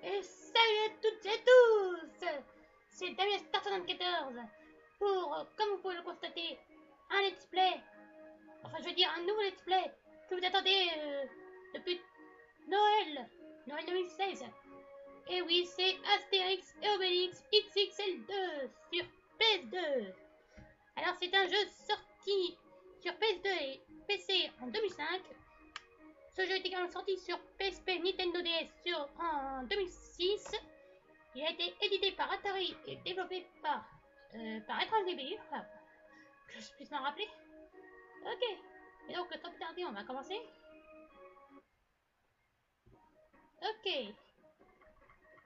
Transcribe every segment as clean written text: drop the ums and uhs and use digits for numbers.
Et salut à toutes et à tous, c'est Damien Star 74 pour, comme vous pouvez le constater, un let's play, enfin je veux dire un nouveau let's play que vous attendez depuis Noël 2016. Et oui, c'est Astérix et Obélix XXL2 sur PS2. Alors c'est un jeu sorti sur PS2 et PC en 2005. Ce jeu est également sorti sur PSP Nintendo DS en 2006. Il a été édité par Atari et développé par Etrange DB, que je puisse m'en rappeler. Ok, et donc sans plus tarder, on va commencer. Ok.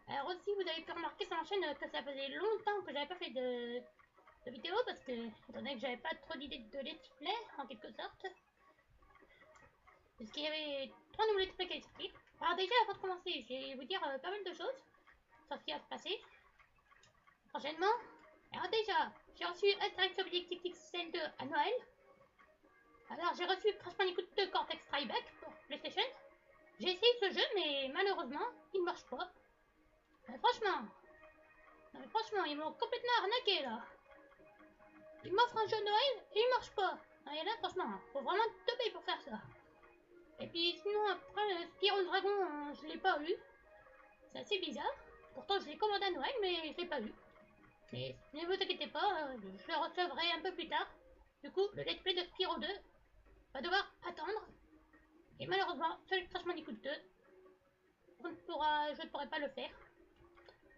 Alors aussi, vous avez pu remarquer sur ma chaîne que ça faisait longtemps que j'avais pas fait de vidéo parce que, étant donné que j'avais pas trop d'idées de let's play, en quelque sorte. Parce qu'il y avait 3 nouveaux let's play qui étaient sortis. Alors déjà, avant de commencer, je vais vous dire pas mal de choses sur ce qui va se passer prochainement. Alors déjà, j'ai reçu Astérix Obélix XXL2 à Noël. Alors j'ai reçu Crash Bandicoot 2 Cortex Strike pour PlayStation. J'ai essayé ce jeu, mais malheureusement, il ne marche pas. Franchement, ils m'ont complètement arnaqué là. Ils m'offrent un jeu de Noël et il marche pas. Et là, franchement, faut vraiment te payer pour faire ça. Et puis sinon, après, Spyro le Dragon, je l'ai pas eu. C'est assez bizarre. Pourtant, je l'ai commandé à Noël, mais je l'ai pas eu. Mais ne vous inquiétez pas, je le recevrai un peu plus tard. Du coup, le let's play de Spyro 2 va devoir attendre. Et malheureusement, celui de Crash Bandicoot 2, je ne pourrai pas le faire.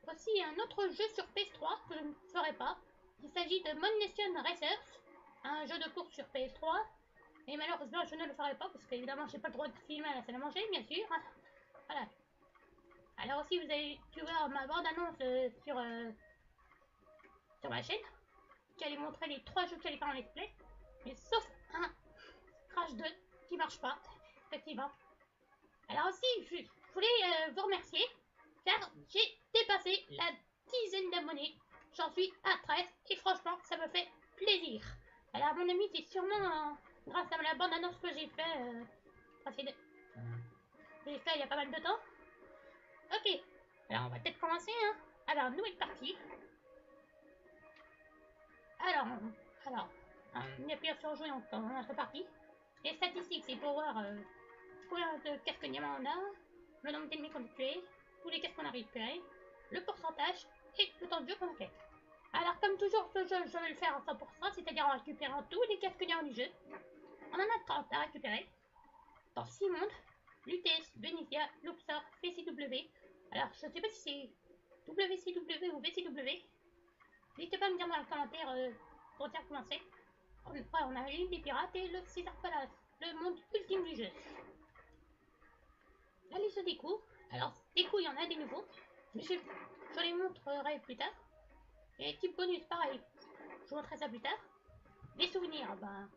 Voici un autre jeu sur PS3 que je ne ferai pas. Il s'agit de Mon Nation Racers, un jeu de course sur PS3. Et malheureusement, je ne le ferai pas parce qu'évidemment, j'ai pas le droit de filmer à la salle à manger, bien sûr. Voilà. Alors aussi, vous avez pu voir ma bande-annonce sur ma chaîne, qui allait montrer les 3 jeux que j'allais faire en let's play. Mais sauf un Crash 2 qui marche pas, effectivement. Alors aussi, je voulais vous remercier car j'ai dépassé la dizaine d'abonnés. J'en suis à 13 et franchement, ça me fait plaisir. Alors mon ami, c'est sûrement grâce à la bande-annonce que j'ai fait, il y a pas mal de temps. Ok, alors on va peut-être commencer. Hein. Alors, nouvelle partie. Alors, on appuie sur jouer en notre partie. Les statistiques, c'est pour voir combien de casques diamants on a, le nombre d'ennemis qu'on a tués, tous les casques qu'on a récupérés, le pourcentage et le temps de jeu qu'on a fait. Alors comme toujours ce jeu je vais le faire à 100%, c'est-à-dire en récupérant tous les casques diamants du jeu. On en a 30 à récupérer dans 6 mondes, Lutes, Venezia, Luxor, VCW. Alors je ne sais pas si c'est WCW ou VCW. N'hésitez pas à me dire dans les commentaires pour dire comment c'est. On a l'île des pirates et le Caesar Palace, le monde ultime du jeu. La liste des coups. Alors, des coups, il y en a des nouveaux. Mais je les montrerai plus tard. Et type bonus, pareil. Je vous montrerai ça plus tard. Les souvenirs, ben.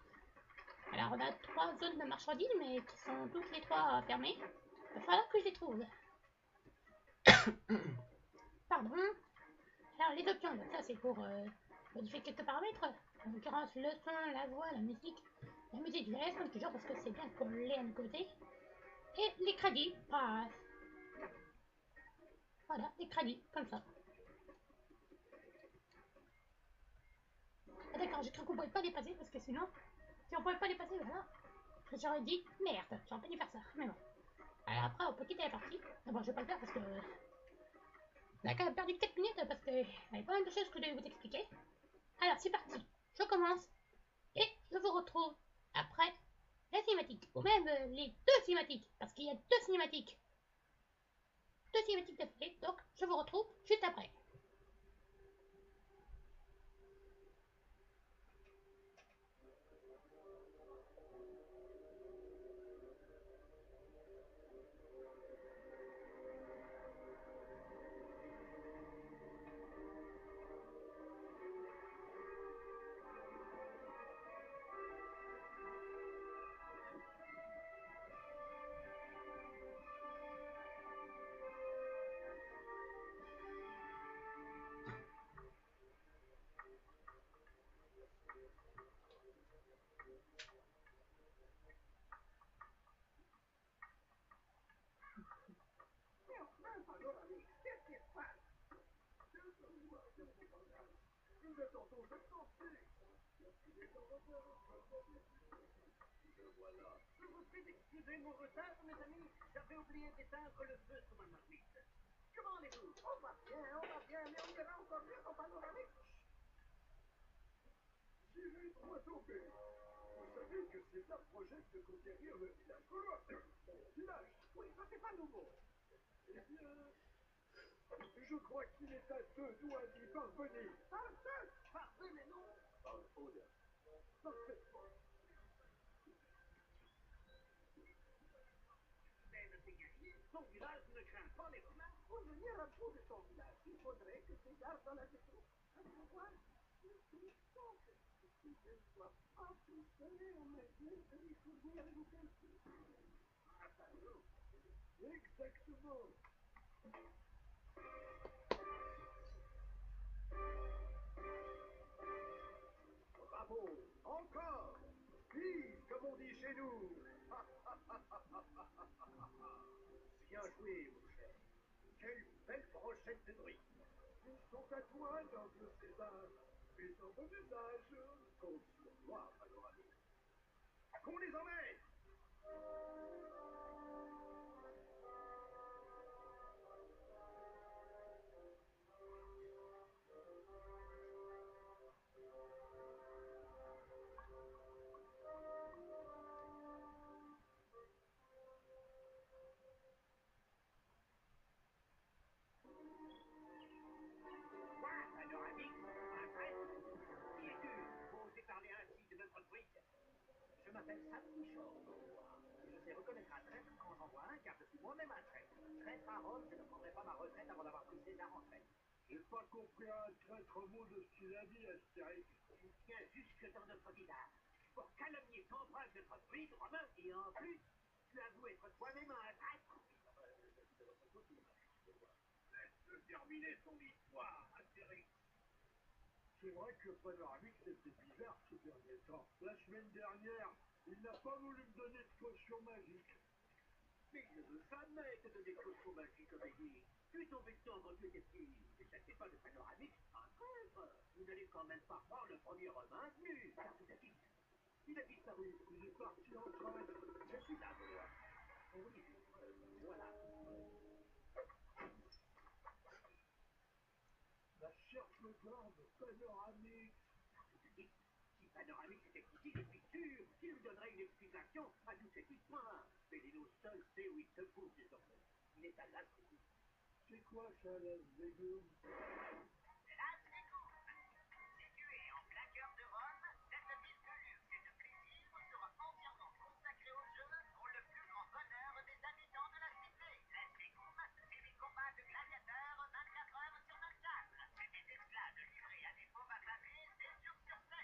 Alors, on a 3 zones de marchandises, mais qui sont toutes les 3 fermées. Il va falloir que je les trouve. Pardon. Alors, les options, ça c'est pour modifier quelques paramètres. En l'occurrence, le son, la voix, la musique. La musique, je la laisse comme toujours parce que c'est bien qu'on l'ait à nos côtés. Et les crédits, bah, voilà, les crédits, comme ça. Ah d'accord, j'ai cru qu'on pouvait pas dépasser parce que sinon, si on pouvait pas dépasser, voilà, j'aurais dit merde, j'aurais pas dû faire ça. Mais bon. Alors après, on peut quitter la partie. Ah bon, je vais pas le faire parce que on a quand même perdu 4 minutes parce qu'il y avait pas mal de choses que je devais vous expliquer. Alors c'est parti, je commence et je vous retrouve après la cinématique, ou même les 2 cinématiques, parce qu'il y a 2 cinématiques. 2 cinématiques d'affilée, donc je vous retrouve juste après. nous attendons, je t'en prie. Le voilà. Je vous prie d'excuser mon retard, mes amis. J'avais oublié d'éteindre le feu sur ma marmite. Comment allez-vous? On va bien, mais on ira encore mieux en panoramique. J'irai droit au but. Vous savez que César projette de conquérir le village gaulois. Mon village. Oui, ça c'est pas nouveau. Eh bien, je crois qu'il est à 2 doigts d'y parvenir. Parvenez-nous. En Aude. Parfaitement. Mais monsieur Guerrier, son village ne craint pas les Romains. Pour venir à bout de son village, il faudrait que César dans la détruise. Un pouvoir puissant. Il ne soit pas tout seul en mesure de lui fournir une telle exactement. Bravo. Encore. Vive, comme on dit chez nous. Bien joué, mon cher. Quelle belle brochette de druides. Ils sont à toi, noble César. Ils ont bon usage. Compte sur moi, panoramique. Qu'on les emmène. Quoi, panoramique? Un prêtre? Qui es-tu pour oser parler ainsi de notre druide? Je m'appelle Sam Michaud. Je sais reconnaître un traître quand j'en vois un, car je suis moi-même un traître. Traître à Rome, je ne prendrai pas ma retraite avant d'avoir pris César en traître. J'ai pas compris un traître mot de ce qu'il a dit, Astérix. Il tient jusque dans notre village pour calomnier sans preuve notre druide romain, et en plus, tu avoues être toi-même un traître. Laisse-le terminer son histoire, Astérix. C'est vrai que Panoramique, c'était bizarre ces derniers temps. La semaine dernière, il n'a pas voulu me donner de potion magique. Mais il ne veut jamais te donner de potion magique, Obédi. Tu tombes tendre que tes pieds. Ne t'inquiète pas de panoramique, un traître. Vous n'allez quand même pas voir le premier Romain venu, car vous êtes il a disparu. Il est parti en train. Je suis là, Gaulois. Oui, voilà. La cherche le garde, Panoramique. Si Panoramique était ici, je suis sûr qu'il nous donnerait une explication à toute cette histoire. Pelino seul sait où il se trouve désormais. Il est à Las Vegas. C'est quoi ça, Las Vegas? Las Vegas, située en plein cœur de Rome, cette ville de luxe et de plaisir sera entièrement consacrée au jeu pour le plus grand bonheur des habitants de la cité. Las Vegas, c'est des combats de gladiateurs 24 heures sur 24. C'est des esclaves livrés à des pauvres affamés 7 jours sur 7.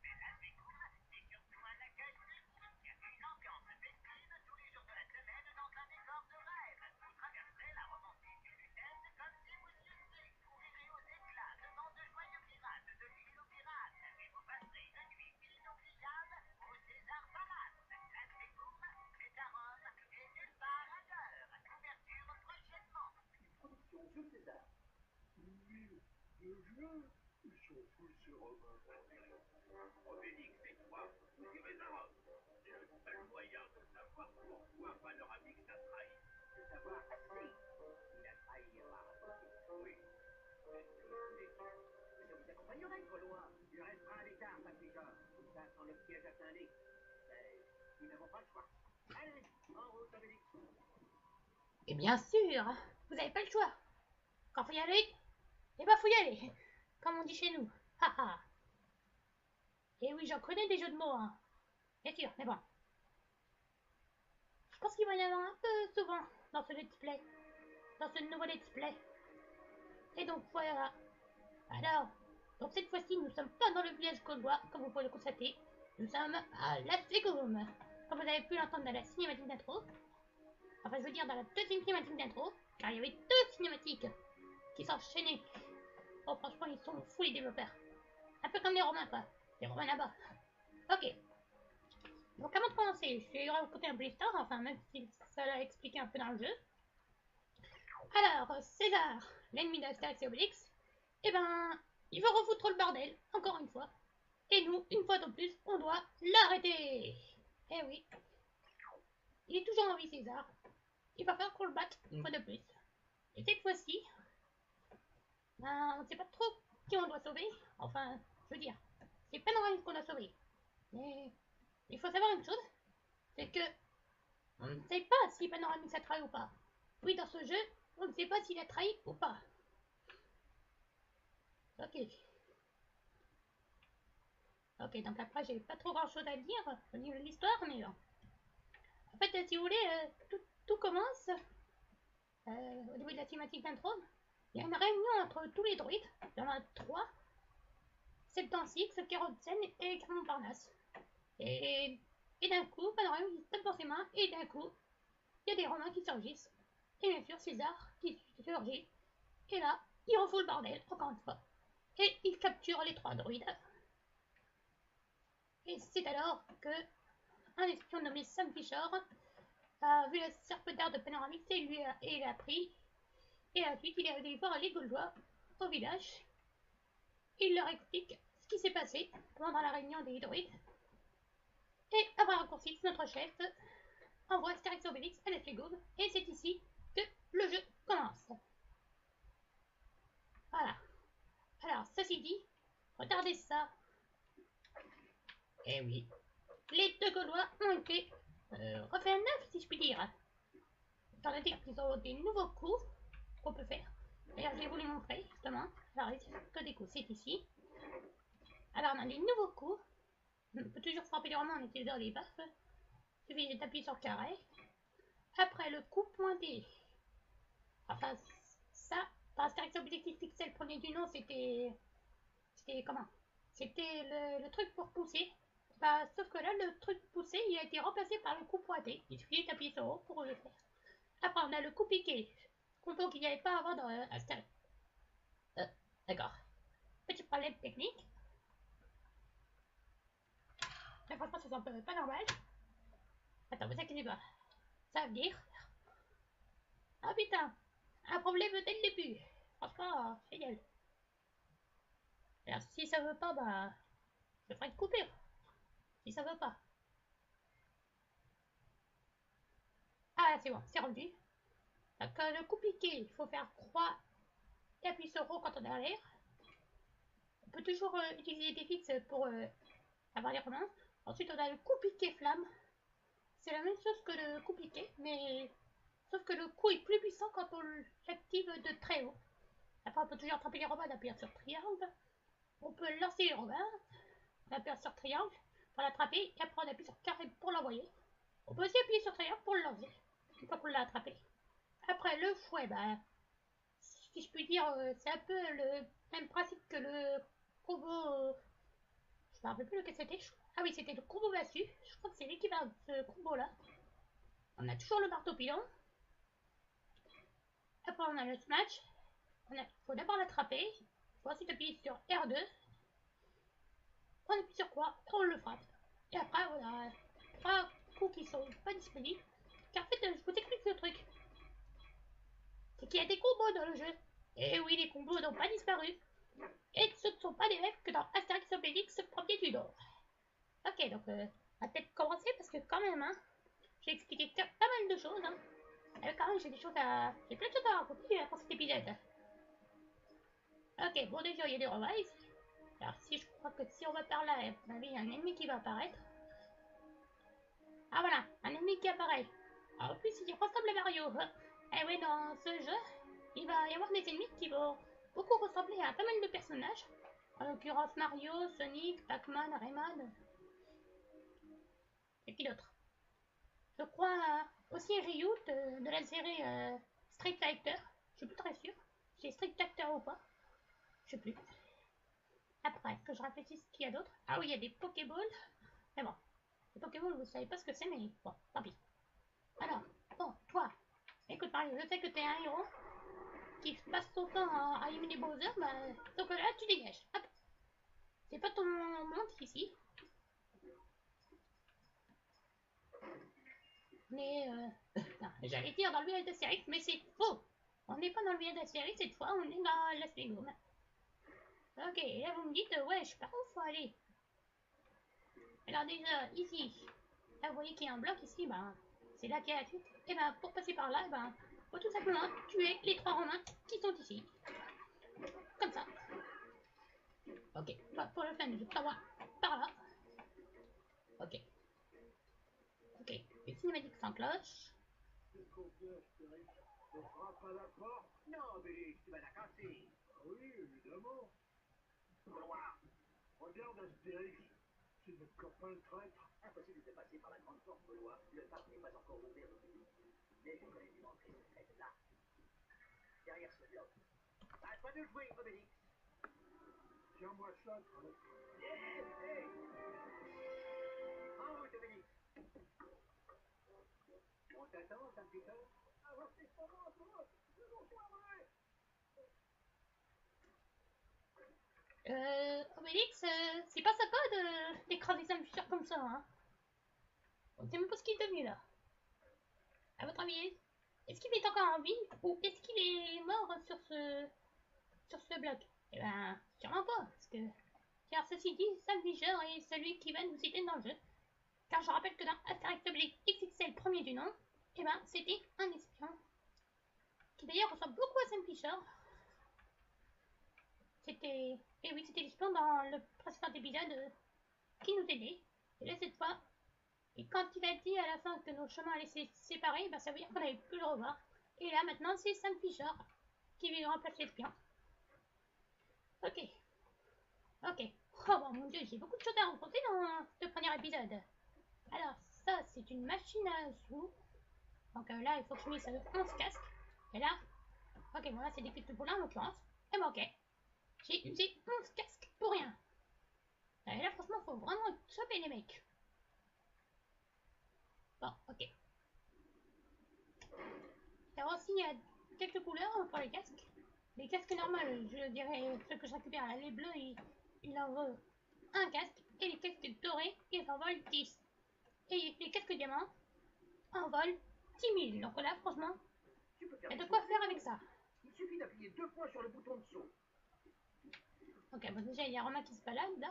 Mais Las Vegas, c'est surtout un accueil mystique, une ambiance festive tous les jours de la semaine dans un décor de rêve. Vous traversez la romantique Lutèce comme si vous y étiez. Vous rirez aux éclats devant de joyeux pirates de l'île aux pirates. Et vous passerez une nuit inoubliable au César Palace. Las Vegas, c'est à Rome et nulle part ailleurs. Ouverture prochainement. Production Jeu César. Une ville de jeu. Ils sont fous, ces Romains. Obélix et toi, vous irez à Rome. C'est le seul moyen de savoir pourquoi Panoramique t'a trahi. De savoir si il a trahi par oui. C'est ce que je voulais dire. Je vous accompagnerai, Gaulois. Tu resteras à l'écart, affligeur. Tout ça sans le piège à plein nez. Mais nous n'avons pas le choix. Allez, en route, Obélix. Et bien sûr, vous n'avez pas le choix. Quand faut y aller, eh ben faut y aller. Comme on dit chez nous. Haha. Et oui, j'en connais des jeux de mots, hein. Bien sûr, mais bon. Je pense qu'il va y en avoir un peu souvent dans ce let's play. Dans ce nouveau let's play. Et donc voilà. Alors, donc cette fois-ci, nous ne sommes pas dans le village gaulois, comme vous pouvez le constater. Nous sommes à Las Vegas. Comme vous avez pu l'entendre dans la cinématique d'intro. Enfin, je veux dire dans la deuxième cinématique d'intro. Car il y avait deux cinématiques qui s'enchaînaient. Oh, franchement, ils sont fous les développeurs. Un peu comme les Romains, quoi. Les Romains là-bas. Ok. Donc avant de commencer, je vais raconter un peu l'histoire, enfin même si ça l'a expliqué un peu dans le jeu. Alors, César, l'ennemi d'Astérix et Obélix, eh ben, il veut refoutre le bordel, encore une fois. Et nous, une fois de plus, on doit l'arrêter. Eh oui. Il est toujours en vie, César. Il va falloir qu'on le batte une fois de plus. Et cette fois-ci, ben, on ne sait pas trop qui on doit sauver. Enfin, je veux dire, c'est Panoramix qu'on doit sauver. Mais il faut savoir une chose, c'est que on ne sait pas si Panoramix a trahi ou pas. Oui, dans ce jeu, on ne sait pas s'il a trahi ou pas. Ok. Ok, donc après, j'ai pas trop grand chose à dire au niveau de l'histoire, mais bon. En fait, si vous voulez, tout commence au niveau de la thématique d'intro. Il y a une réunion entre tous les druides, il y en a 3, Septensix, Kérotsen et Montparnasse. Et d'un coup, Panoramix il se tape dans ses mains, et d'un coup, il y a des Romains qui surgissent. Et bien sûr, César qui surgit. Et là, il refoule le bordel, encore une fois. Et il capture les 3 druides. Et c'est alors que un espion nommé Sam Fisher a vu la serpentaire de Panoramix et il a pris. Et ensuite, il est allé voir les Gaulois au village. Il leur explique ce qui s'est passé pendant la réunion des druides. Et après raccourci, notre chef envoie Astérix et Obélix à l'Espigouve. Et c'est ici que le jeu commence. Voilà. Alors, ceci dit, regardez ça. Eh oui, les 2 Gaulois ont été refaits à neuf, si je puis dire. Étant donné qu'ils ont des nouveaux coups qu'on peut faire. D'ailleurs, je vais vous les montrer, justement. Alors, les que des coups, c'est ici. Alors, on a des nouveaux coups. On peut toujours frapper les Romains en utilisant les baffes. Il suffit d'appuyer sur le carré. Après, le coup pointé. Enfin, ça, dans Astérix Obélix Pixel, premier du nom, c'était comment? C'était le truc pour pousser. Bah, sauf que là, le truc poussé, il a été remplacé par le coup pointé. Il suffit d'appuyer sur haut pour le faire. Après, on a le coup piqué. Compo qu'il n'y avait pas avant dans Astérix. D'accord. Petit problème technique. Mais franchement, ça semble pas normal. Attends, vous inquiétez pas. Ça va venir. Ah putain, un problème dès le début. Franchement, génial. Alors, si ça veut pas, bah, je ferai une coupure. Si ça veut pas. Ah, c'est bon, c'est rendu. Donc, le coup piqué, il faut faire croix et appuyer sur rond quand on est à l'air. On peut toujours utiliser des fixes pour avoir les romains. Ensuite, on a le coup piqué flamme. C'est la même chose que le coup piqué, mais sauf que le coup est plus puissant quand on l'active de très haut. Après, on peut toujours attraper les romains en appuyant sur triangle. On peut lancer les romains en appuyant sur triangle pour l'attraper, et après on appuie sur carré pour l'envoyer. On peut aussi appuyer sur triangle pour le lancer, une fois qu'on l'a attrapé. Après, le fouet, bah, si je puis dire, c'est un peu le même principe que le combo. Je me rappelle plus lequel c'était. Ah oui, c'était le combo massue. Je crois que c'est l'équivalent de ce combo-là. On a toujours le marteau pilon. Après, on a le smash. Il faut d'abord l'attraper. Il faut ensuite appuyer sur R2. On appuie sur quoi et on le frappe. Et après, on a 3 coups qui sont pas disponibles. Car en fait, je vous explique ce truc. C'est qu'il y a des combos dans le jeu. Et oui, les combos n'ont pas disparu. Et ce ne sont pas les mêmes que dans Astérix Obélix premier du nom. Ok, donc on va peut-être commencer parce que quand même, hein, j'ai expliqué pas mal de choses. Hein. Quand même, j'ai plein de choses à raconter pour cet épisode. Ok, bon déjà, il y a des revives. Alors si je crois que si on va par là, à mon avis, il y a un ennemi qui va apparaître. Ah voilà, un ennemi qui apparaît. Ah, en plus, il ressemble à Mario. Et oui, dans ce jeu, il va y avoir des ennemis qui vont beaucoup ressembler à pas mal de personnages. En l'occurrence Mario, Sonic, Pac-Man, Rayman. Et qui d'autre? Je crois aussi Ryu de la série Street Fighter. Je suis plus très sûr. C'est Street Fighter ou pas. Je sais plus. Après, que je réfléchisse ce qu'il y a d'autre. Ah oui, il y a des Pokéballs. Mais bon, les Pokéballs, vous savez pas ce que c'est, mais bon, tant pis. Alors, bon, toi, écoute Mario, je sais que t'es un héros qui passe son temps à éliminer Bowser, bah, donc là, tu dégages. Hop. C'est pas ton monde ici. Mais, j'allais dire dans le village d'Astérix, mais c'est faux. On n'est pas dans le village d'Astérix cette fois, on est dans Las Vegas. Ok, et là vous me dites, ouais, je sais pas où faut aller. Alors déjà, ici, là vous voyez qu'il y a un bloc ici, ben, c'est là qu'il y a la suite. Et ben, pour passer par là, ben, faut tout simplement tuer les 3 Romains qui sont ici. Comme ça. Ok, pas pour le fun, je vais pas voir par là. Ok. Ok, une cinématique s'enclenche. On frappe à la porte. Non, Obélix, tu vas la casser. Ah oui, évidemment. Gaulois, Regarde Astérix. C'est notre copain traître. impossible de passer par la grande porte, Gaulois. Le parc n'est pas encore ouvert au public. Mais je connais une entrée secrète là, derrière ce bloc. Arrête pas de jouer, Obélix. Tiens-moi ça, traître. Hey, hey. En route, Obélix. On t'attend, Saint-Peter. Alors c'est pas moi, toi. Je m'en soirée. Obélix, c'est pas sympa d'écraser Saint-Futur comme ça, hein. On sait même pas ce qu'il est devenu là. À votre avis, est-ce qu'il est encore en vie ou est-ce qu'il est mort sur ce bloc? Eh ben, sûrement pas, parce que, car ceci dit, Sam Fisher est celui qui va nous citer dans le jeu. Car je rappelle que dans Astérix Obélix XXL premier du nom, eh ben, c'était un espion qui d'ailleurs ressemble beaucoup à Sam Fisher. C'était, et oui, c'était l'espion dans le précédent épisode qui nous aidait. Et là, cette fois, et quand il a dit à la fin que nos chemins allaient se séparer, bah, ça veut dire qu'on n'avait plus le revoir. Et là, maintenant, c'est Sam Fisher qui vient remplacer l'espion. Ok. Ok. Oh bon, mon dieu, j'ai beaucoup de choses à raconter dans ce premier épisode. Alors, ça, c'est une machine à sous. Donc là, il faut que je mette 11 casques. Et là, ok, bon là, c'est des petites boulins en l'occurrence. Et bon, ok. J'ai usé 11 casques pour rien. Et là, franchement, faut vraiment choper les mecs. Bon, ok. Alors aussi, il y a quelques couleurs pour les casques. Les casques normaux, je dirais ceux que je récupère là, les bleus, il en vaut un casque. Et les casques dorés, ils en volent 10. Et les casques diamants en volent 10 000. Donc là, franchement, Tu peux il faire y a des de quoi sauts faire plus avec hauts. ça. Il suffit d'appuyer 2 fois sur le bouton de saut. Ok, bon déjà, il y a Romain qui se balade là.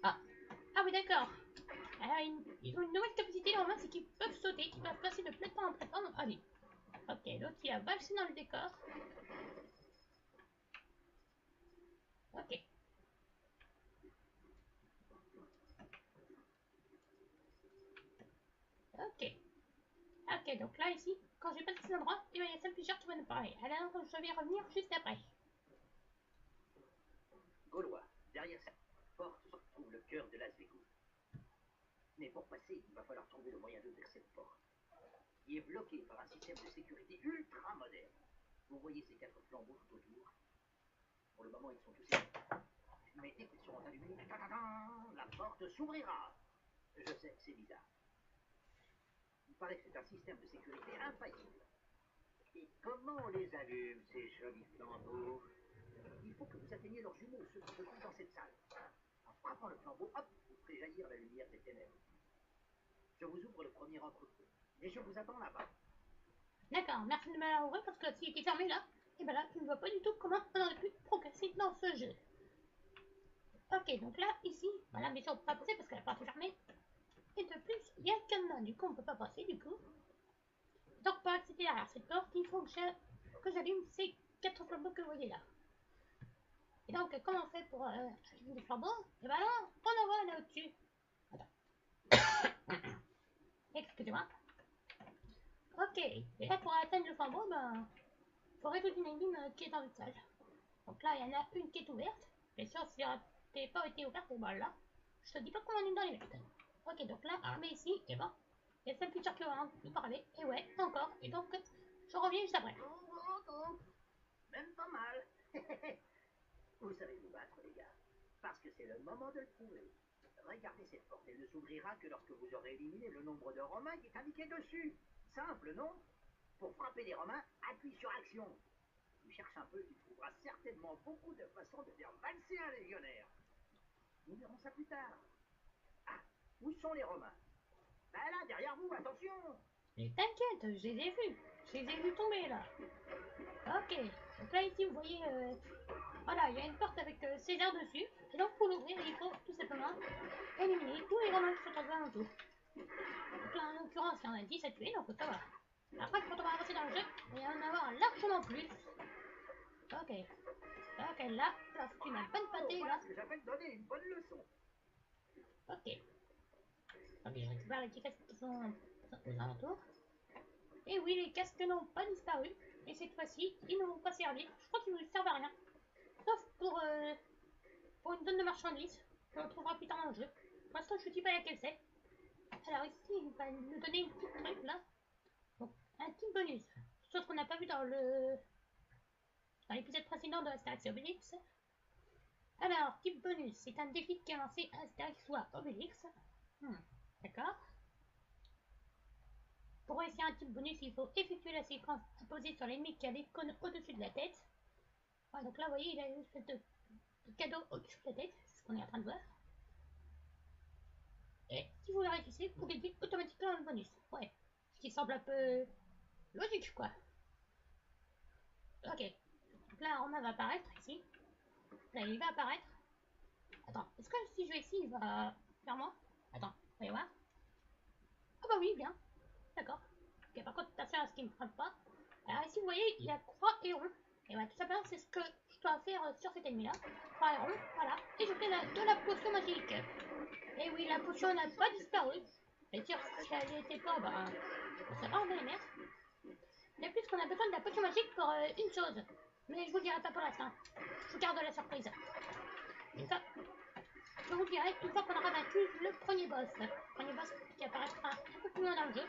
Ah, ah oui, d'accord. Alors, ils ont une nouvelle capacité, les Romains, c'est qu'ils peuvent sauter, ils peuvent passer de plateforme en plateforme. Allez. Ok, l'autre, il a valsé dans le décor. Ok. Ok. Ok, donc là, ici, quand j'ai passé cet endroit, il y a Sam Fisher qui va nous parler. Alors, je vais revenir juste après. Gaulois, derrière cette porte se trouve le cœur de Las Vegas. Mais pour passer, il va falloir trouver le moyen d'ouvrir cette porte, qui est bloquée par un système de sécurité ultra moderne. Vous voyez ces 4 flambeaux tout autour. Pour le moment, ils sont tous éteints. Mais dès qu'ils seront allumés, la porte s'ouvrira. Je sais, c'est bizarre. Il paraît que c'est un système de sécurité infaillible. Et comment on les allume, ces jolis flambeaux? Il faut que vous atteigniez leurs jumeaux, ceux qui se trouvent dans cette salle. En frappant le flambeau, hop, vous ferez jaillir la lumière des ténèbres. Je vous ouvre le premier entre eux. Et je vous attends là-bas. D'accord, merci de me l'ouvrir parce que s'il était fermé là, et ben là, je ne vois pas du tout comment on aurait pu progresser dans ce jeu. Ok, donc là, ici, voilà, mais ça on peut pas passer parce que la porte est fermée. Et de plus, il y a un cadenas, du coup on peut pas passer du coup. Donc pour accéder derrière cette porte, il faut que j'allume ces 4 flambeaux que vous voyez là. Et donc, comment on fait pour allumer les flambeaux? Et ben là, on en voit là au-dessus. Attends. Excusez-moi. Ok, et là pour atteindre le flambeau, ben, il faut résoudre une énigme qui est dans une salle. Donc là, il y en a une qui est ouverte. Bien sûr, si elle n'avait pas été ouverte, et ben là, je te dis pas comment on est dans les vertes. Ok, donc là, armé ici, et ben, il y a 5 futurs qui vont nous parler. Et ouais, encore. Et donc, je reviens juste après. Oh. Même pas mal. Vous savez vous battre, les gars. Parce que c'est le moment de le prouver. Regardez cette porte, elle ne s'ouvrira que lorsque vous aurez éliminé le nombre de Romains qui est indiqué dessus. Simple, non? Pour frapper les Romains, appuie sur action. Tu cherches un peu, tu trouveras certainement beaucoup de façons de faire valser un légionnaire. Nous verrons ça plus tard. Ah, où sont les Romains? Ben là, derrière vous, attention. Mais t'inquiète, je les ai vus. Je les ai vus tomber là. Ok, donc là ici, vous voyez Voilà, il y a une porte avec César dessus. Et donc pour l'ouvrir, il faut tout simplement éliminer tous les Romains qui sont tombés en dessous. Donc là, en l'occurrence, il y en a 10 à tuer, donc ça va. Après, quand on va avancer dans le jeu, il va y en avoir largement plus. Ok. Ok, là, ça c'est une bonne pâtée, Voilà là. ce que j'appelle donner une bonne leçon. Ok. Ok, je récupère les casques qui sont aux alentours. Et oui, les casques n'ont pas disparu. Et cette fois-ci, ils n'ont pas servi. Je crois qu'ils ne servent à rien. Sauf pour une zone de marchandises. On trouvera plus tard dans le jeu. Pour l'instant, je ne dis pas laquelle c'est. Alors ici, il va nous donner une petite truc là. Donc, un petit bonus. Chose qu'on n'a pas vu dans l'épisode précédent de Astérix et Obélix. Alors, type bonus, c'est un défi qui est lancé à Astérix ou à Obélix. D'accord. Pour réussir un type bonus, il faut effectuer la séquence imposée sur l'ennemi qui a l'icône au-dessus de la tête. Ouais, donc là, vous voyez, il a une espèce de cadeau au-dessus de la tête, c'est ce qu'on est en train de voir. Et si vous le réussissez, vous gagnez automatiquement le bonus. Ouais, ce qui semble un peu logique, quoi. Ok, donc là, Romain va apparaître ici. Là, il va apparaître. Attends, est-ce que si je vais ici, il va vers moi? Attends, voyez voir. Ah bah oui, bien. D'accord. Ok, par contre, attention à ce qu'il ne me frappe pas. Alors ici, vous voyez, il y a croix et rond. Et voilà, tout simplement, c'est ce que je dois faire sur cet ennemi-là. Croix et rond, voilà. Et je fais de la potion magique. Et oui, la potion n'a pas disparu. Et dire si elle n'y était pas, bah, ça va, on est les mères. De plus qu'on a besoin de la potion magique pour une chose. Mais je vous le dirai pas pour l'instant. Je vous garde la surprise. Et ça, je vous le dirai une fois qu'on aura vaincu le premier boss. Le premier boss qui apparaîtra un peu plus loin dans le jeu.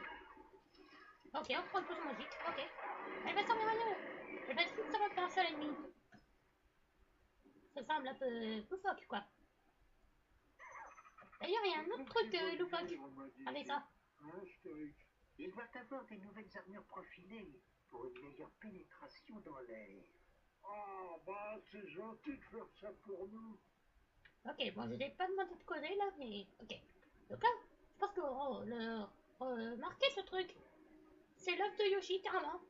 Ok, on prend une potion magique. Ok. Elle va servir à rien. Elle va juste servir pour un seul ennemi. Ça semble un peu loufoque, quoi. D'ailleurs, il y a un autre truc loufoque. Regardez ça. Il va avoir des nouvelles armures profilées pour une meilleure pénétration dans l'air. Ah, bah, c'est gentil de faire ça pour nous. Ok, bon, je n'ai pas demandé de causer là, mais ok. Donc là, je pense que remarquez ce truc. C'est l'œuf de Yoshi, carrément.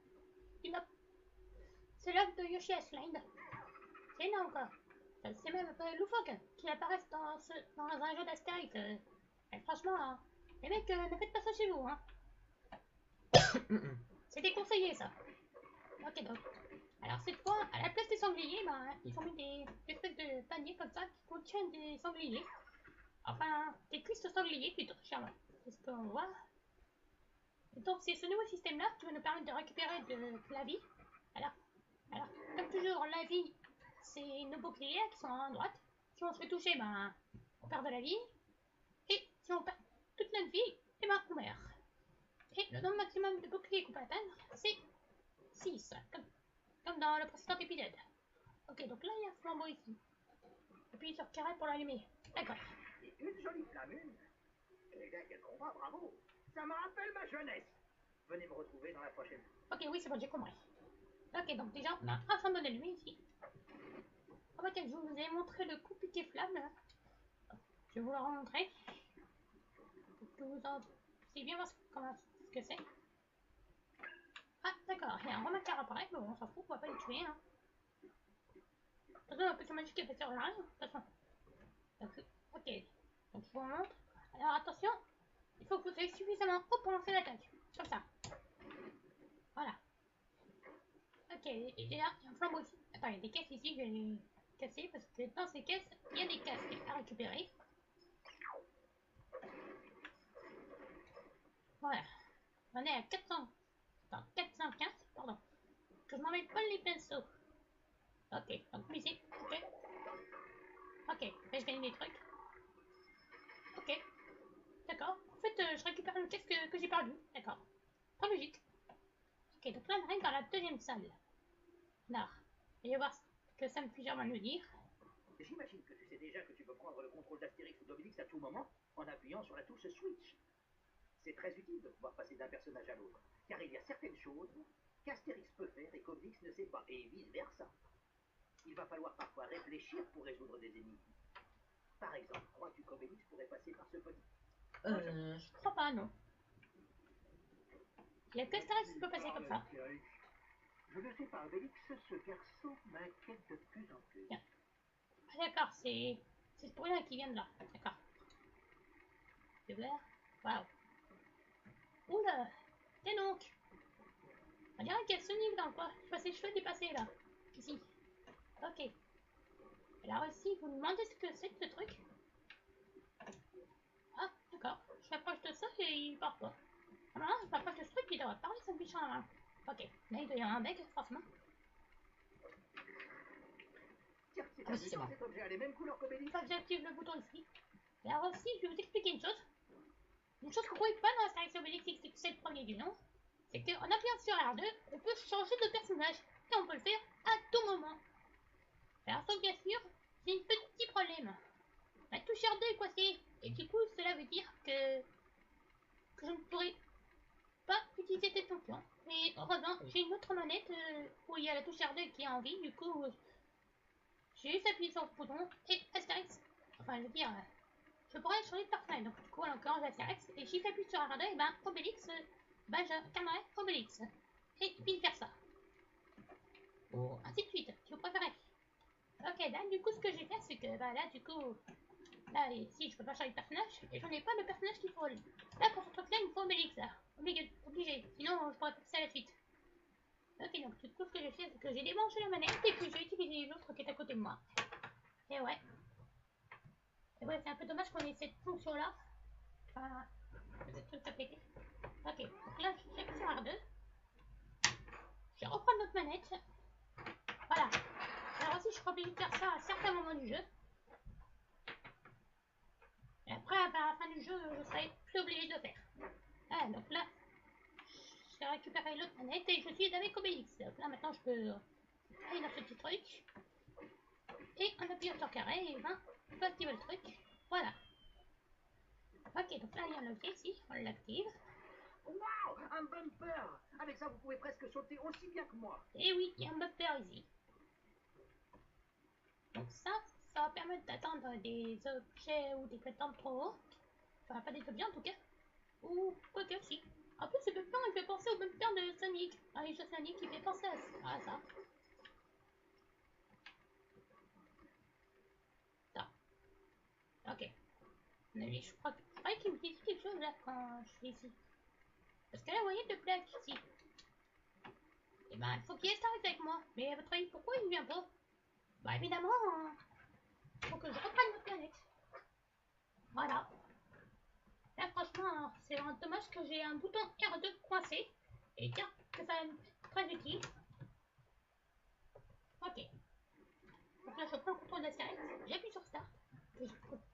C'est l'œuf de Yoshi Island. C'est énorme, quoi. C'est même un peu loufoque qu'il apparaisse dans un jeu d'Astérix. Franchement, hein, les mecs, ne faites pas ça chez vous, hein. C'est déconseillé, ça. Ok, donc. Alors, cette fois, à la place des sangliers, bah, ils ont mis des espèces de paniers comme ça qui contiennent des sangliers. Enfin, des cuisses de sangliers plutôt, cher. C'est ce qu'on voit. Et donc, c'est ce nouveau système-là qui va nous permettre de récupérer de la vie. Alors, comme toujours, la vie, c'est nos boucliers qui sont à droite. Si on se fait toucher, ben, on perd de la vie. Et si on perd toute notre vie, et ben, on meurt. Et le nombre maximum de boucliers qu'on peut atteindre, c'est 6, comme dans le précédent épisode. Ok, donc là, il y a un flambeau ici. Appuyez sur carré pour l'allumer. D'accord. Et une jolie flamme. Eh bien, quel combat, bravo. Ça me rappelle ma jeunesse. Venez me retrouver dans la prochaine. Ok, oui, c'est bon, j'ai compris. Ok, donc déjà, on a un flambeau d'allumé ici. Ah bah tiens, je vous ai montré le coup piqué flamme, là. Je vais vous le remontrer. Pour que vous en puissiez bien voir ce que c'est. Ah, d'accord, il y a un remarqueur apparaît, mais bon, on s'en fout, on va pas le tuer, hein. De toute façon, la potion magique est passée en rien, de toute façon. Donc, ok, donc je vous montre. Alors attention, il faut que vous soyez suffisamment haut pour lancer l'attaque. Comme ça. Voilà. Ok, et déjà, il y a un flambeau ici. Attends, il y a des caisses ici, je vais les casser parce que dans ces caisses, il y a des casques à récupérer. Voilà. On est à 400. Attends, 415, pardon. Que je m'en mets pas les pinceaux. Ok, donc musique, ok. Ok, là je gagne des trucs. Ok, d'accord. En fait, je récupère le casque que j'ai perdu. D'accord. Pas logique. Ok, donc là on arrive dans la deuxième salle. Là, allez voir ce que Sam Fisher va nous dire. J'imagine que tu sais déjà que tu peux prendre le contrôle d'Astérix ou d'Obélix à tout moment en appuyant sur la touche Switch. C'est très utile de pouvoir passer d'un personnage à l'autre, car il y a certaines choses qu'Astérix peut faire et qu'Obélix ne sait pas, et vice-versa. Il va falloir parfois réfléchir pour résoudre des énigmes. Par exemple, crois-tu qu'Obélix pourrait passer par ce petit... Je crois pas, non. Il y a qu'Astérix qui peut passer comme ça. Je ne sais pas, Obélix, ce garçon m'inquiète de plus en plus. Bien. Ah, d'accord, c'est ce bruit-là qui vient de là. D'accord. C'est vert. Waouh. Oula. Et donc. On dirait qu'il y a Sonic dans le coin. Je vois ses cheveux dépasser là. Ici. Ok. Alors ici, vous me demandez ce que c'est que ce truc. Ah, d'accord. Je m'approche de ça et il part pas. Ah non, je m'approche de ce truc, il devrait parler, ça me biche en main. Ok. Là, il doit y avoir un bec, forcément. Tiens, c'est Ah, si, c'est amusant, bon. cet objet a les mêmes couleurs qu'Obélix. Une fois que j'active le bouton ici. Et alors aussi, je vais vous expliquer une chose. Une chose qu'on ne trouvait pas dans Astérix et Obélix, c'est le premier du nom. C'est qu'en appuyant sur R2, on peut changer de personnage. Et on peut le faire à tout moment. Alors, sauf bien sûr, j'ai un petit problème. La touche R2 est coincée. Et du coup, cela veut dire que je ne pourrai pas utiliser cette fonction. Mais heureusement, j'ai une autre manette où il y a la touche R2 qui est en vie. Du coup, j'ai juste appuyé sur le bouton et Astérix. Enfin, je veux dire, je pourrais changer de personnage. Donc, du coup, en l'occurrence, Astérix. Et si j'appuie sur R2, et ben Obélix, j'incarnerai Obélix. Et vice versa. Ou ainsi de suite, si vous préférez. Ok, là, du coup, ce que je vais faire, c'est que bah, là, du coup, là, ici, je peux pas changer de personnage. Et j'en ai pas de personnage qu'il faut. Là, pour ce truc-là, il me faut Obélix. Là. Obligé. Sinon, je pourrais pas passer à la suite. Ok, donc du coup, ce que j'ai fait, c'est que j'ai débranché la manette et puis j'ai utilisé l'autre qui est à côté de moi. Et ouais. Et ouais, c'est un peu dommage qu'on ait cette fonction-là. Enfin, cette truc à péter. Ok, donc là, j'appuie sur R2. Je reprends notre manette. Voilà. Alors aussi, je suis obligé de faire ça à certains moments du jeu. Et après, à la fin du jeu, je serai plus obligé de le faire. Ah, donc là, j'ai récupéré l'autre manette et je suis avec Obélix. Donc là, maintenant, je peux aller dans ce petit truc. Et en appuyant sur carré, et ben, on peut activer le truc. Voilà. Ok, donc là, il y a un levier ici, on l'active. Waouh, un bumper! Avec ça, vous pouvez presque sauter aussi bien que moi. Et oui, il y a un bumper ici. Donc ça va permettre d'atteindre des objets ou des plateformes trop hautes. Enfin, pas des objets en tout cas. Ou quoi que si. En plus, ce bumper, il fait penser au bumper de Sonic. Ah, les jeux Sonic, il fait penser à ça. Ça. Ok. Mais je crois qu'il me dit quelque chose là quand je suis ici. Parce que là, vous voyez le plaque ici. Et ben, il faut qu'il reste avec moi. Mais à votre avis, pourquoi il vient pas? Bah évidemment, faut que je reprenne notre planète. Voilà. Là, franchement, c'est vraiment dommage que j'ai un bouton R2 coincé. Et tiens, que ça est très utile. Ok. Donc là, je prends le contrôle d'Astérix. J'appuie sur Start.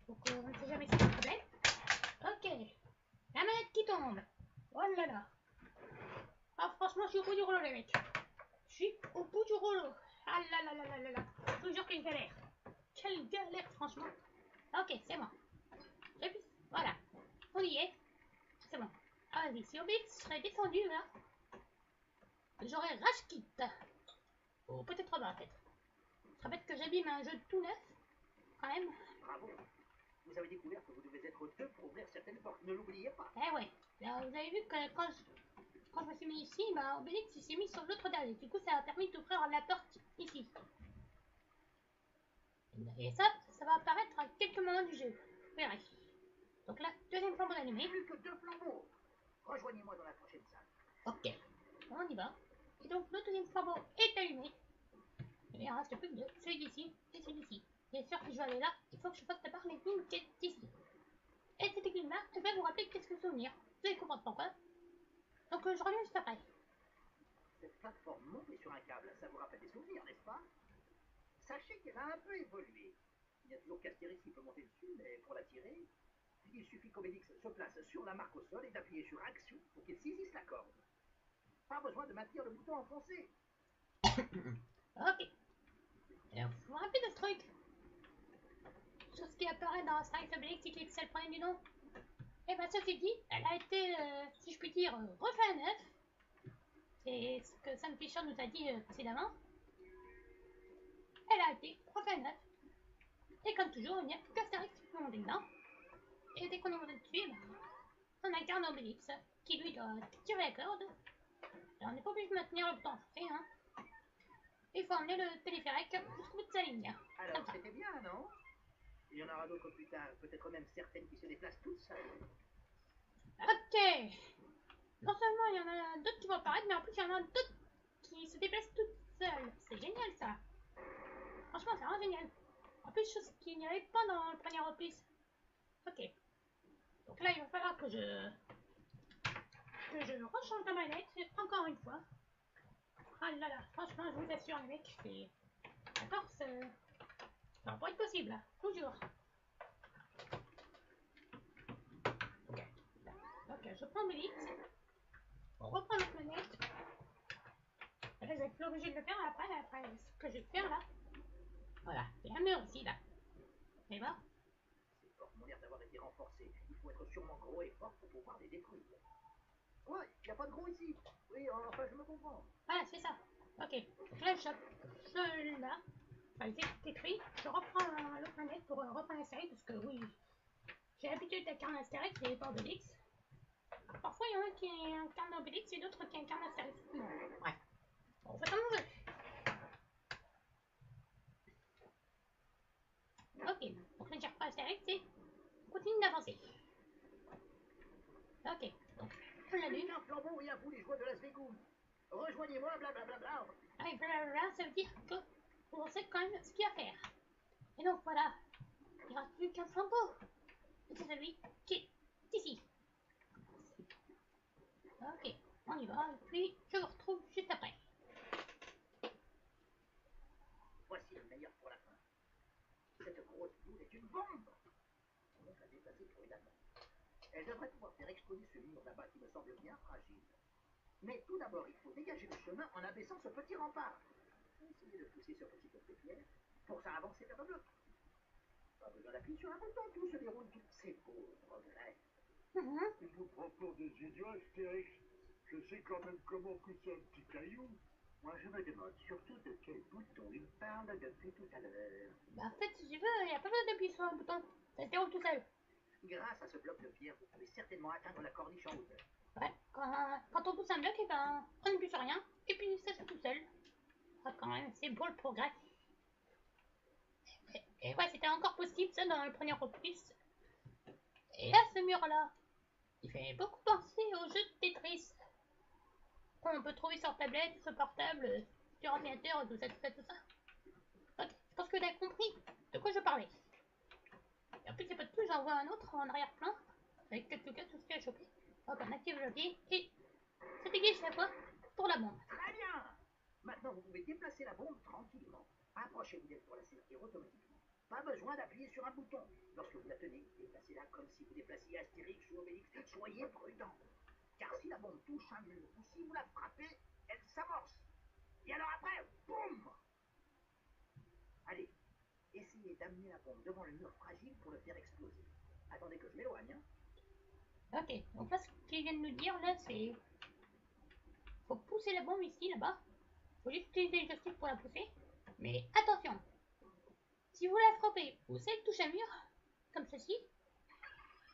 Donc, on ne sait jamais si c'est un problème. Ok. La manette qui tombe. Oh là là. Ah, franchement, je suis au bout du rouleau, les mecs. Je suis au bout du rouleau. Ah là là là là là là. Je vous jure quelle galère. Quelle galère, franchement. Ok, c'est bon. J'appuie. Voilà. On y est. C'est bon. Ah, vas-y, si Obélix serait descendu là, j'aurais rage quitte. Ou peut-être pas, peut-être. Ce serait bête que j'abîme un jeu tout neuf, quand même. Bravo. Vous avez découvert que vous devez être deux pour ouvrir certaines portes. Ne l'oubliez pas. Eh ouais. Là, vous avez vu que quand je me suis mis ici, bah, Obélix il s'est mis sur l'autre derrière. Du coup, ça a permis d'ouvrir la porte ici. Et ça va apparaître à quelques moments du jeu. Vous verrez. Donc là, deuxième flambeau allumé. Plus que deux flambeaux. Rejoignez-moi dans la prochaine salle. Ok. On y va. Et donc, le deuxième flambeau est allumé. Et il en reste plus que deux. Celui d'ici et celui d'ici. Bien sûr, si je veux aller là, il faut que je fasse d'abord l'énigme qui est ici. Et cette énigme-là, elle va vous rappeler quelques souvenirs. Vous allez comprendre pourquoi. Donc, je reviens juste après. Cette plateforme montée sur un câble, ça vous rappelle des souvenirs, n'est-ce pas? Sachez qu'elle a un peu évolué. Il y a toujours qu'Astérix qui peut monter dessus, mais pour la tirer, il suffit qu'Obélix se place sur la marque au sol et d'appuyer sur Action pour qu'il saisisse la corde. Pas besoin de maintenir le bouton enfoncé. Ok. Alors, vous vous rappelez de ce truc? Sur ce qui apparaît dans Astérix Obélix, c'est le premier du nom. Et bien, ceci dit, elle a été, si je puis dire, refait à neuf. C'est ce que Sam Fisher nous a dit précédemment. Elle a été refait à neuf. Et comme toujours, il n'y a plus qu'Astérix qui peut monter dedans. Et dès qu'on est monté dessus, on incarne Obélix, qui lui doit tirer la corde. Alors, on n'est pas obligé de maintenir le bouton enfoncé, hein. Il faut emmener le téléphérique jusqu'au bout de sa ligne. Alors, c'était bien, non? Il y en aura d'autres plus tard, peut-être même certaines qui se déplacent toutes seules. Ok. Non seulement il y en a d'autres qui vont apparaître, mais en plus il y en a d'autres qui se déplacent toutes seules. C'est génial ça. Franchement, c'est vraiment génial. En plus, chose qu'il n'y avait pas dans le premier opus. Ok. Donc là, il va falloir que je rechange la manette encore une fois. Ah là là, franchement, je vous assure, les mecs, c'est. D'accord, ça va pas être possible, là. Toujours. Ok. Donc, je prends mes litres. On reprend notre manette. Là, je vais être obligé de le faire après ce que je vais faire là. Voilà, c'est un mur ici, là. Et bah. Ces portes m'ont l'air d'avoir été renforcées. Il faut être sûrement gros et fort pour pouvoir les détruire. Ouais, il n'y a pas de gros ici. Oui, enfin, je me comprends. Voilà, c'est ça. Ok. Donc là, je chope celui-là. Enfin, c'est écrit. Je reprends l'autre manette pour reprendre la série parce que oui, j'ai l'habitude d'incarner Astérix et pas Obélix. Parfois, il y en a qui incarnent Obélix et d'autres qui incarnent Astérix. Bon, bref. On fait comme on veut. Ok. Donc là, j'ai repris Astérix et on continue d'avancer. Ok. Donc, on l'allume. Un flambeau et à vous les joueurs de Las Vegas. Rejoignez-moi, blablabla. Ah, et blablabla, ça veut dire que on sait quand même ce qu'il y a à faire. Et donc voilà. Il ne reste plus qu'un flambeau. Et c'est celui qui est ici. Ok, on y va, et puis je vous retrouve juste après. Voici le meilleur pour la fin. Cette grosse boule est une bombe. On va la déplacer pour une attaque. Elle devrait pouvoir faire exploser ce mur là-bas qui me semble bien fragile. Mais tout d'abord, il faut dégager le chemin en abaissant ce petit rempart. Essayez de pousser ce petit peu de pierre pour ça avancer vers le bloc. Pas besoin d'appuyer sur un bouton, tout se déroule tout. C'est beau, progrès. Il vous prend pour des idiots, Astérix. Je sais quand même comment pousser un petit caillou. Moi, je me demande surtout de quel bouton il parle depuis tout à l'heure. Bah en fait, si tu veux, il n'y a pas besoin d'appuyer sur un bouton. Ça se déroule tout seul. Grâce à ce bloc de pierre, vous pouvez certainement atteindre la corniche en hauteur. Ouais, quand on pousse un bloc, et ben, on n'appuie sur rien, et puis ça se fait tout seul. Ah, quand même, c'est beau le progrès. Et ouais, c'était encore possible ça dans le premier opus. Et là, ce mur-là, il fait beaucoup penser au jeu de Tetris. Qu'on peut trouver sur tablette, sur portable, sur ordinateur, tout ça, tout ça, tout ça. Ok, je pense que tu as compris de quoi je parlais. Et en plus, c'est pas de tout, j'en vois un autre en arrière-plan, avec quelques gars, tout ce qu'il a chopé. Donc on active le levier et ça dégage la voie pour la bombe. Très bien. Maintenant, vous pouvez déplacer la bombe tranquillement. Approchez-vous d'elle pour la servir automatiquement. Pas besoin d'appuyer sur un bouton. Lorsque vous la tenez, déplacez-la comme si vous déplaciez Astérix ou Obélix. Soyez prudent. Car si la bombe touche un mur ou si vous la frappez, elle s'amorce. Et alors après, boum! Allez, essayez d'amener la bombe devant le mur fragile pour le faire exploser. Attendez que je m'éloigne. Hein. Ok, donc là, ce qu'il vient de nous dire, là, c'est... Faut pousser la bombe ici, là-bas. Faut juste utiliser le joystick pour la pousser. Mais attention, si vous la frappez ou si elle touche un mur, comme ceci,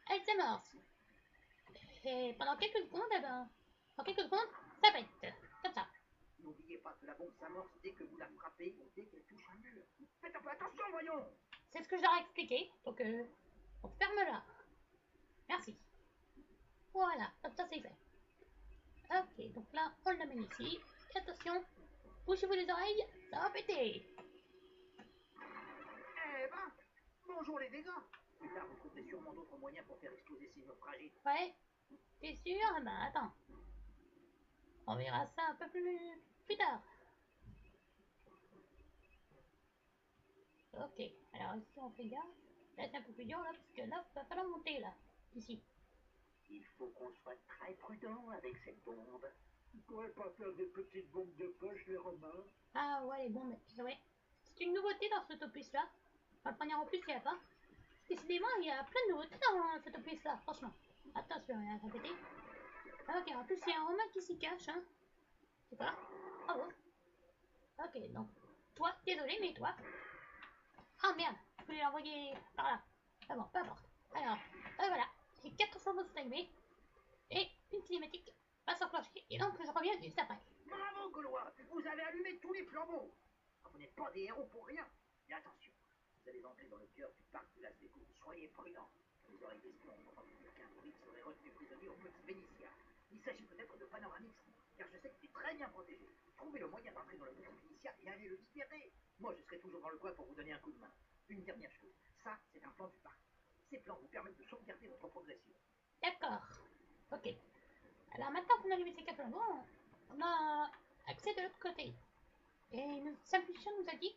elle s'amorce. Et pendant quelques secondes, eh ben, en quelques secondes, ça pète. Comme ça. N'oubliez pas que la bombe s'amorce dès que vous la frappez ou dès qu'elle touche un mur. Faites un peu attention, voyons! C'est ce que je leur ai expliqué. Donc ferme-la. Merci. Voilà, comme ça c'est fait. Ok, donc là, on l'amène ici. Et attention, bouchez-vous les oreilles, ça va péter. Eh ben, bonjour les dégâts. Plus tard, vous trouverez sûrement d'autres moyens pour faire exploser ces murs fragiles. Ouais, t'es sûr? Ben attends. On verra ça un peu plus tard. Ok, alors ici on fait gaffe. Là c'est un peu plus dur là, parce que là, il va falloir monter là. Ici. Il faut qu'on soit très prudent avec cette bombe. Vous ne pourrez pas faire des petites bombes de poche, les Romains? Ah ouais, les bombes, ouais. C'est une nouveauté dans cet opus là. Dans le premier opus, il n'y a pas. Décidément, il y a plein de nouveautés dans cet opus là, franchement. Attention, il y a un pété. Ok, en plus, il y a un Romain qui s'y cache, hein. C'est pas? Bravo. Ok, donc, toi, désolé, mais toi. Ah merde, je voulais l'envoyer par là. Ah bon, peu importe. Alors, voilà. J'ai 4 flambeaux sont allumés. Et une cinématique va s'enclencher. Et donc, je reviens juste après. Bravo, Gaulois! Vous avez allumé tous les flambeaux! vous n'êtes pas des héros pour rien. Mais attention, vous allez entrer dans le cœur du parc de Las Vegas. Soyez prudents. Les oreilles d'espion ont entendu dire qu'un druide serait retenu prisonnier au Petit Vénitia. Il s'agit peut-être de Panoramix, car je sais qu'il est très bien protégé. Trouvez le moyen d'entrer dans le Petit Vénitia et allez le libérer. Moi, je serai toujours dans le coin pour vous donner un coup de main. Une dernière chose, ça, c'est un plan du parc. Ces plans vous permettent de sauvegarder votre progression. D'accord. Ok. Alors maintenant qu'on a allumé ces 4 endroits, on a accès de l'autre côté. Et Simplification nous a dit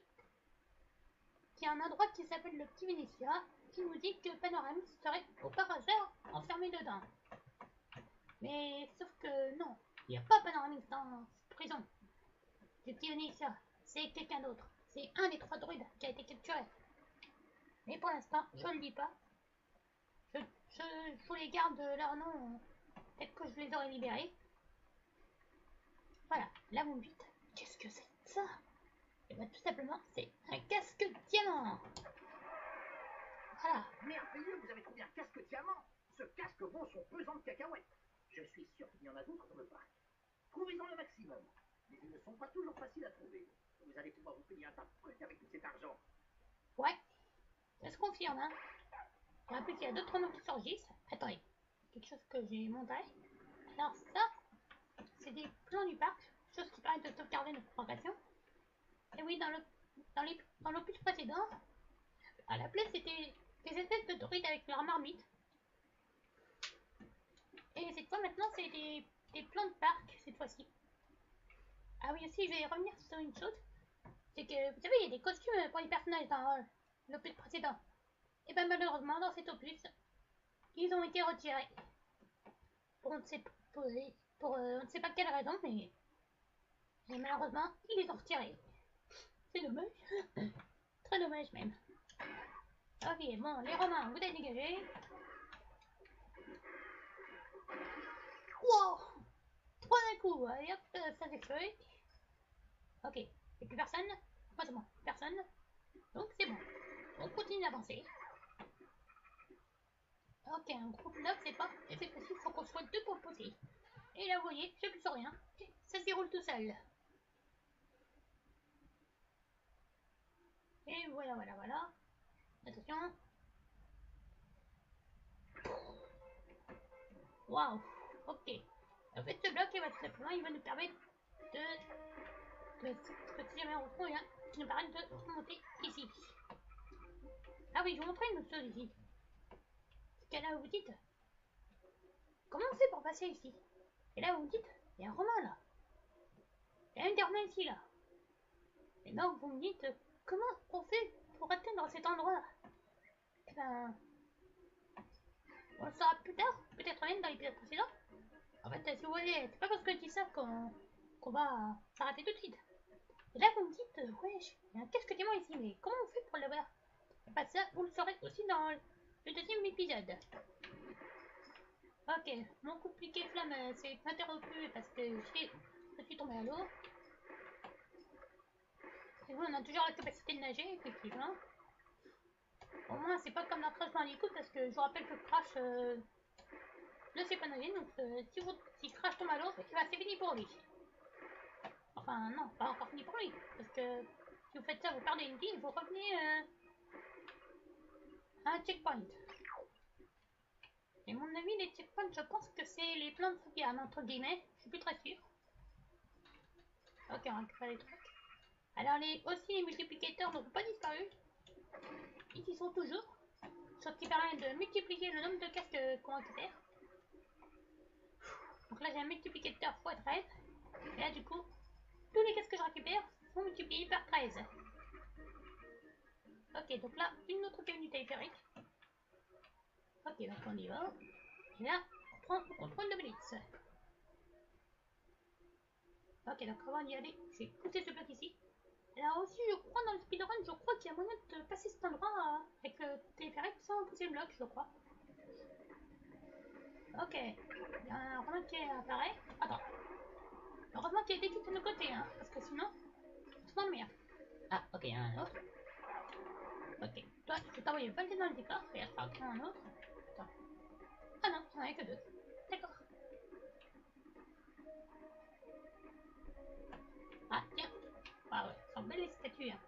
qu'il y a un endroit qui s'appelle le Petit Vénitia, qui nous dit que Panoramix serait au par hasard enfermé dedans. Mais sauf que non, il n'y a pas Panoramix dans cette prison du Petit Vénitia. C'est quelqu'un d'autre. C'est un des 3 druides qui a été capturé. Mais pour l'instant, je ne le dis pas. Je vous les garde leur nom. Peut-être que je les aurai libérés. Voilà, là vous me dites, qu'est-ce que c'est que ça? Et bien tout simplement, c'est un casque diamant. Voilà. Merveilleux, vous avez trouvé un casque diamant. Ce casque vaut son pesant de cacahuètes. Je suis sûr qu'il y en a d'autres dans le parc. Trouvez-en le maximum. Mais ils ne sont pas toujours faciles à trouver. Vous allez pouvoir vous payer un tas de trucs avec tout cet argent. Ouais, ça se confirme, hein. Et en plus, il y a d'autres noms qui surgissent. Attendez, quelque chose que j'ai monté. Alors ça, c'est des plans du parc, chose qui permet de sauvegarder notre progression. Et oui, dans l'opus précédent, à la place, c'était des espèces de druides avec leur marmite. Et cette fois, maintenant, c'est des plans de parc, cette fois-ci. Ah oui, aussi, je vais revenir sur une chose. C'est que, vous savez, il y a des costumes pour les personnages dans l'opus précédent. Et ben malheureusement, dans cet opus, ils ont été retirés. Pour on ne sait, pour, on ne sait pas quelle raison, mais malheureusement, ils les ont retirés. C'est dommage. Très dommage même. Ok, bon, les Romains, vous êtes dégagés. Wow! 3 d'un coup, allez hop, ça c'est fait. Ok, et plus personne. Moi c'est bon, personne. Donc c'est bon. On continue d'avancer. Ok, un groupe bloc c'est pas. Et c'est possible, il faut qu'on soit 2 pour le poser. Et là vous voyez, j'appuie sur rien. Ça se déroule tout seul. Et voilà, voilà, voilà. Attention. Waouh. Ok. En fait, ce bloc, il va tout simplement, il va nous permettre si jamais on retrouve rien, il nous permet de remonter ici. Ah oui, je vous montrer une autre chose ici. C'est que là, vous vous dites, comment on fait pour passer ici? Et là, vous me dites, il y a un Romain là. Il y a un des Romains ici là. Et donc, vous me dites, comment on fait pour atteindre cet endroit? Eh ben, on le saura plus tard, peut-être même dans l'épisode précédent. En fait, si vous voulez, c'est pas parce que je dis ça qu'on va s'arrêter tout de suite. Et là, vous me dites, wesh, il y a un casque diamant ici, mais comment on fait pour l'avoir? Bah ça, vous le saurez aussi dans le deuxième épisode. Ok, mon compliqué flamme s'est interrompu parce que je suis tombé à l'eau. Et vous, on a toujours la capacité de nager, effectivement. Au moins, c'est pas comme dans Crash Bandicoot parce que je vous rappelle que Crash ne sait pas nager, donc si Crash tombe à l'eau, c'est fini pour lui. Enfin, non, pas encore fini pour lui, parce que si vous faites ça, vous perdez une vie, vous revenez à un checkpoint. Et mon avis, les checkpoints, je pense que c'est les plans de sauvegarde, entre guillemets, je suis plus très sûr. Ok, on récupère les trucs. Alors, aussi, les multiplicateurs n'ont pas disparu. Ils y sont toujours. Ce qui permet de multiplier le nombre de casques qu'on récupère. Donc là, j'ai un multiplicateur x 13. Et là, du coup, tous les casques que je récupère sont multipliés par 13. Ok, donc là, une autre cabine du téléphérique. Ok, donc on y va. Et là, on prend le contrôle de Blitz. Ok, donc avant d'y aller, je vais pousser ce bloc ici. Et là aussi, je crois dans le speedrun, je crois qu'il y a moyen de passer cet endroit avec le téléphérique sans pousser le bloc, je crois. Ok, il y a un Romain qui apparaît. Attends. Heureusement qu'il y a des kits de nos côtés, hein, parce que sinon, on s'emmerde. Ah, ok, il y en a un autre. Ok, toi, je vais t'envoyer valider dans le décor, et là, ça prend un autre. Attends. Ah non, il n'y en avait que 2. D'accord. Ah, tiens. Ah ouais, 100%. belles les statues. Hein.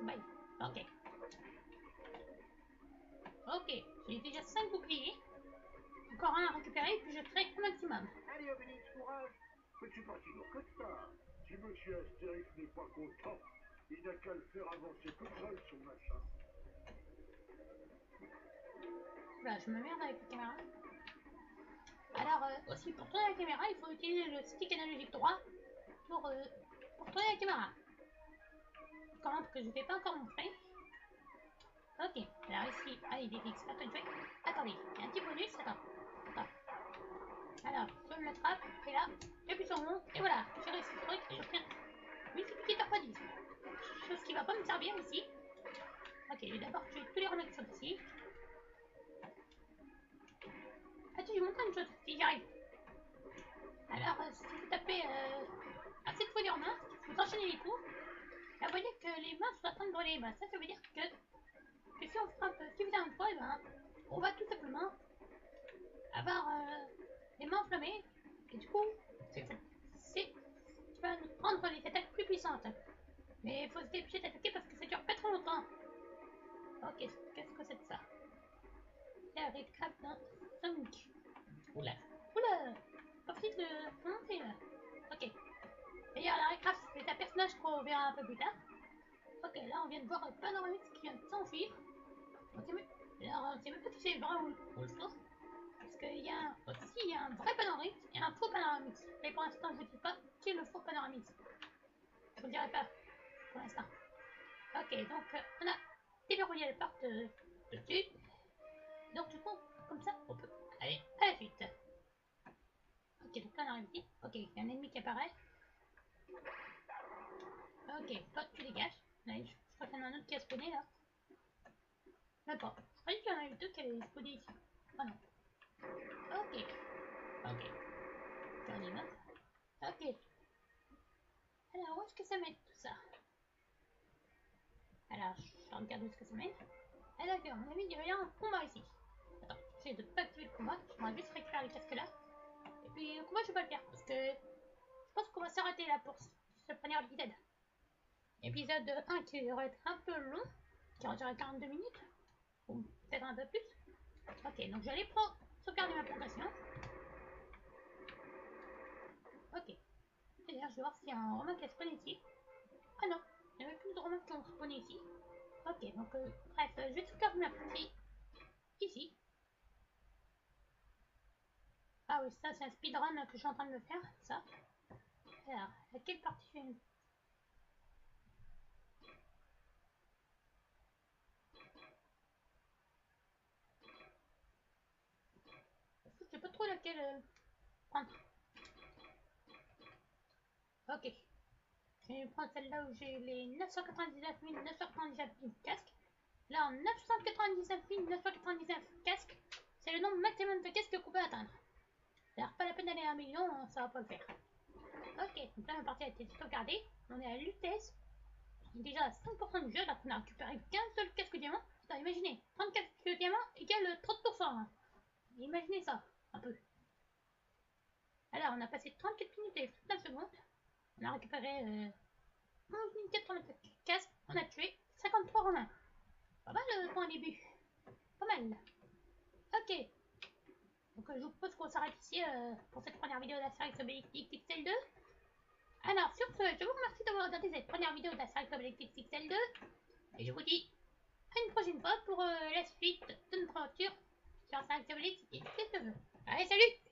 Bye. Ok. Ok, j'ai déjà 5 boucliers. Encore un à récupérer, puis je ferai un maximum. Allez, Obélix, courage. Mais tu es pas si lourd que ça. Si monsieur Astérix n'est pas content, il n'a qu'à le faire avancer tout seul, son machin. Là, je me merde avec la caméra. Alors, aussi, pour tourner la caméra, il faut utiliser le stick analogique droit pour tourner la caméra. Comment que je ne vais pas encore montrer. Ok, alors ici, allez, des fixes, pas de jouer. Attendez, il y a un petit bonus, attends. Alors, je me trappe, et là, j'appuie sur mon, et voilà, j'ai réussi le truc, et j'obtiens multiplicateur x 10. Chose qui va pas me servir ici. Ok, je vais d'abord tuer tous les remèdes qui sont ici. Ah, tu, je vais montrer une chose, si j'y arrive. Alors, si vous tapez assez de fois les mains, vous enchaînez les coups, là, vous voyez que les mains sont en train de brûler. Bah, ça veut dire que si on frappe suffisamment de fois, ben, on va tout simplement avoir les mains enflammées. Et du coup, tu vas nous prendre les attaques plus puissantes. Mais il faut se dépêcher d'attaquer parce que ça dure pas trop longtemps. Ok, qu'est-ce que c'est que ça? La récap d'un 5. Oula. Pas facile de monter là. Ok. D'ailleurs, la récap, c'est un personnage qu'on verra un peu plus tard. Ok, là on vient de voir un Panoramix qui vient de s'enfuir. Ok, mais alors on sait même pas si c'est vrai ou faux. Parce qu'il y a aussi un vrai Panoramix et un faux Panoramix. Mais pour l'instant, je vous dis pas qui est le faux Panoramix. Je vous le dirai pas pour l'instant. Ok, donc on a déverrouillé la porte dessus. Donc du coup, comme ça, on peut aller à la suite. Ok, donc là on arrive ici. Ok, il y a un ennemi qui apparaît. Ok, toi tu dégages. Là, je crois qu'il y en a un autre qui a spawné là. Même pas. Je croyais qu'il y en avait deux qui allaient spawner ici. Ah non. Ok. On y va. Ok. Alors, où est-ce que ça mène tout ça? Alors, je regarde où est-ce que ça mène. Ah d'accord, à mon avis, il y avait un combat ici. Attends, j'essaie de pas activer le combat. J'aimerais juste récupérer les casques là. Et puis, le combat, je vais pas le faire parce que je pense qu'on va s'arrêter là pour ce premier épisode. Épisode 1 qui devrait être un peu long, qui va durer 42 minutes, ou peut-être un peu plus. Ok, donc j'allais sauvegarder ma progression. Ok. D'ailleurs, je vais voir s'il y a un romain qui a spawné ici. Ah non, il n'y avait plus de romains qui ont spawné ici. Ok, donc bref, je vais sauvegarder ma partie ici. Ah oui, ça c'est un speedrun que je suis en train de me faire, ça. Alors, à quelle partie je vais... Je sais pas trop laquelle prendre. Ok. Je vais prendre celle-là où j'ai les 999 999 000 casques. Là, en 999 999 casques, c'est le nombre maximum de casques qu'on peut atteindre. C'est-à-dire pas la peine d'aller à 1 million, ça va pas le faire. Ok, donc là ma partie a été sauvegardée. On est à l'UTS. On est déjà à 5% du jeu, alors qu'on a récupéré qu'un seul casque diamant. Putain, imaginez, 30 casques diamants égale 30%. Hein. Imaginez ça, un peu. Alors, on a passé 34 minutes et 39 secondes. On a récupéré 11 427 casques. On a tué 53 romains. Pas mal pour un début. Pas mal. Ok. Donc je vous propose qu'on s'arrête ici pour cette première vidéo d'Astérix Obélix XXL 2. Alors sur ce, je vous remercie d'avoir regardé cette première vidéo d'Astérix Obélix XXL 2. Et je vous dis à une prochaine fois pour la suite de notre aventure sur Astérix Obélix XXL 2. Allez, salut!